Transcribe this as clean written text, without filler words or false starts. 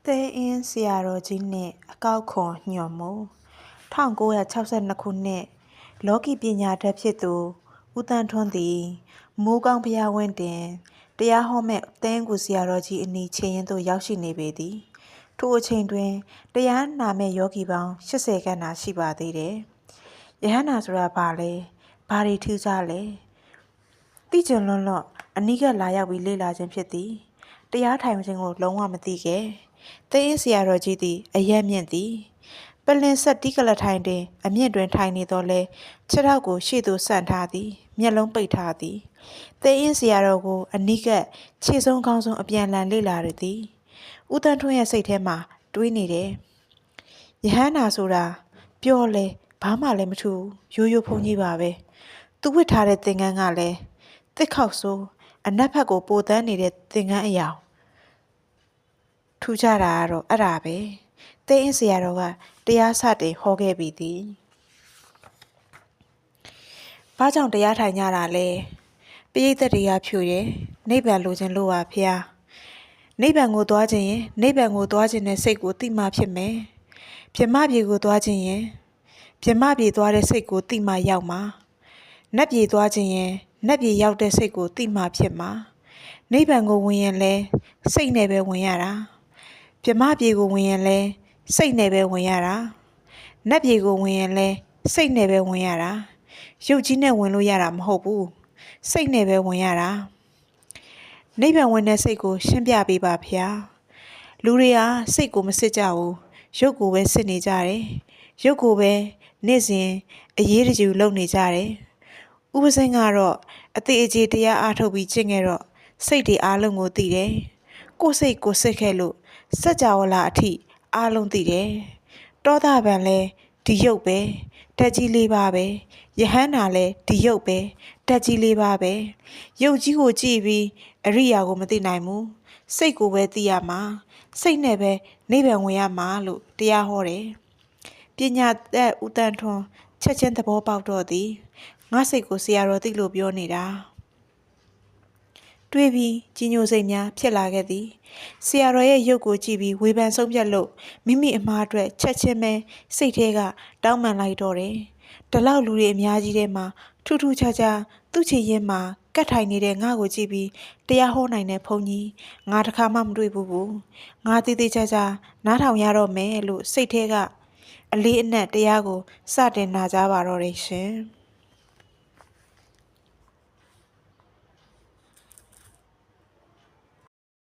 တဲအင်းဆရာတော်ကြီးနှင့်အကောက်ခွန်ညွှန်မှု1962ခုနှစ်လောကီပညာတတ်ဖြစ်သူဦးတန်းထွန်းသည်မိုးကောင်းဘုရားဝင်းတွင်တရားဟောမဲ့တဲအင်းကိုဆရာတော်ကြီးအနီးခြေရင်းသို့ရောက်ရှိနေပေသည်ထိုအချိန်တွင်တရားနာမဲ့ယောဂီပေါင်း80ခန့်သာရှိပါသေးတယ်ယဟန္တာဆိုတာဘာလဲဘာတွေထူးခြားလဲသိကျင်လွန်းလော့အနီးကလာရောက်ပြီးလေ့လာခြင်းဖြစ်သည်တရားထိုင်ခြင်းကိုလုံးဝမသိခဲ့တဲအင်းဆရာတော်ကြီးသည်အရက်မြင့်သည်ပလင်ဆက်တီးကလထိုင်တွင်အမြင့်တွင်ထိုင်နေတော့လဲခြေထောက်ကိုရှေ့သို့ဆန့်ထားသည်မျက်လုံးပိတ်ထားသည်တဲအင်းဆရာတော်ကိုအနီးကခြေဆုံးကောင်းဆုံးအပြန်လန်လေ့လာရသည်ဦးတန်းထွန်းရဲ့စိတ်ထဲမှာတွေးနေတယ်ယဟန္တာဆိုတာပြောလဲဘာမှလည်းမထူရိုးရိုးဖုန်ကြီးပါပဲသူဝတ်ထားတဲ့သင်္ကန်းကလည်းတစ်ခေါက်ဆိုးအနက်ဘက်ကိုပိုတန်းနေတဲ့သင်္ကန်းအယောင်ထူးခြားတာကတော့အဲ့ဒါပဲတဲအင်းဆရာတော်ကတရားစတင်ဟောခဲ့ပြီသည်ဘာကြောင့်တရားထိုင်ကြတာလဲပရိသတ်တွေကဖြူတယ်နိဗ္ဗာန်လိုချင်လို့ပါဖျားနိဗ္ဗာန်ကိုသွားခြင်းရင်နိဗ္ဗာန်ကိုသွားခြင်းနဲ့စိတ်ကိုတိမှဖြစ်မယ်ဗြဟ္မပြေကိုသွားခြင်းရင်ဗြဟ္မပြေသွားတဲ့စိတ်ကိုတိမှရောက်မှာနတ်ပြေသွားခြင်းရင်နတ်ပြေရောက်တဲ့စိတ်ကိုတိမှဖြစ်မှာနိဗ္ဗာန်ကိုဝင်ရင်လဲစိတ်နဲ့ပဲဝင်ရတာဗြဟ္မပြေကိုဝင်ရင်လဲစိတ်နဲ့ပဲဝင်ရတာနတ်ပြေကိုဝင်ရင်လဲစိတ်နဲ့ပဲဝင်ရတာရုပ်ကြီးနဲ့ဝင်လို့ရတာမဟုတ်ဘူးစိတ်နဲ့ပဲဝင်ရတာနိဗ္ဗာန်ဝင်တဲ့စိတ်ကိုရှင်းပြပေးပါဗျာလူတွေကစိတ်ကိုမစစ်ကြဘူးရုပ်ကိုပဲစစ်နေကြတယ်ရုပ်ကိုပဲနေ့စဉ်အရေးတကြူလုပ်နေကြတယ်ဥပဇင်းကတော့အသေးအကျေတရားအားထုတ်ပြီးကျင့်ခဲ့တော့စိတ်တွေအားလုံးကိုသိတယ်ကိုယ်စိတ်ကိုစစ်ခဲ့လို့စัจ java လာအထိအားလုံးသိတယ်တောတာပန်လဲဒီရုပ်ပဲတက်ကြီးလေးပါပဲယဟန္တာလဲဒီရုပ်ပဲတက်ကြီးလေးပါပဲရုပ်ကြီးကိုကြည့်ပြီးအရိယာကိုမသိနိုင်ဘူးစိတ်ကိုပဲသိရမှာစိတ်နဲ့ပဲနိဗ္ဗာန်ဝင်ရမှာလို့တရားဟောတယ်ပညာသက်ဦးတန်းထွန်းချက်ချင်းသဘောပေါက်တော့သည်ငါစိတ်ကိုဆရာတော်သိလို့ပြောနေတာတွေးပြီးကြီးညိုစိတ်များဖြစ်လာခဲ့သည်ဆရာတော်ရဲ့ရုပ်ကိုကြည့်ပြီးဝေဖန်ဆုံးဖြတ်လို့မိမိအမှားအတွက်ချက်ချင်းပဲစိတ်ထဲကတောင်းပန်လိုက်တော့တယ်ဒီလောက်လူတွေအများကြီးထဲမှာထူးထူးခြားခြားသူ့ချင်ရင်မှာကတ်ထိုင်နေတဲ့ငါ့ကိုကြည့်ပြီးတရားဟောနိုင်တဲ့ဘုန်းကြီးငါတခါမှမတွေ့ဘူးငါသေးသေးချာချာနားထောင်ရတော့မယ်လို့စိတ်ထဲကအလေးအနက်တရားကိုစတင်နာကြပါတော့တယ်ရှင်